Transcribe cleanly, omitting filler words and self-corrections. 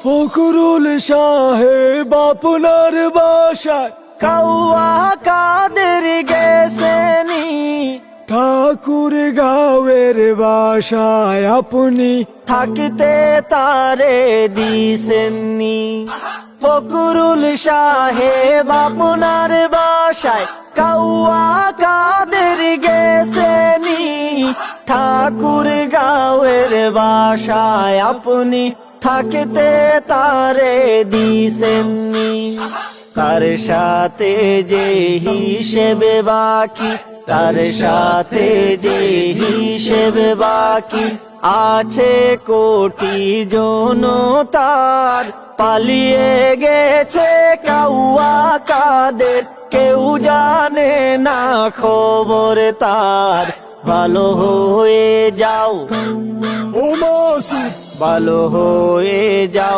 ফখরুল সাহেব আপনার বাসায় কাউয়া কাদের গেছেনি, ঠাকুর গাঁয়ের বাসায় আপনি থাকতে তারে দিছেননি। ফখরুল সাহেব আপনার বাসায় কাউয়া কাদের গেছেনি, ঠাকুর গাঁয়ের বাসায় আপনি থাকতে তারে দিছেননি। তার সাথে যে হিসেবে বাকি, তার সাথে যে হিসেবে বাকি আছে কোটি জনতার, পালিয়ে গেছে কাউয়া কাদের, কেউ জানে না খবর তার। ভালো হয়ে যাও ও মাসুদ, ভালো হয়ে যাও।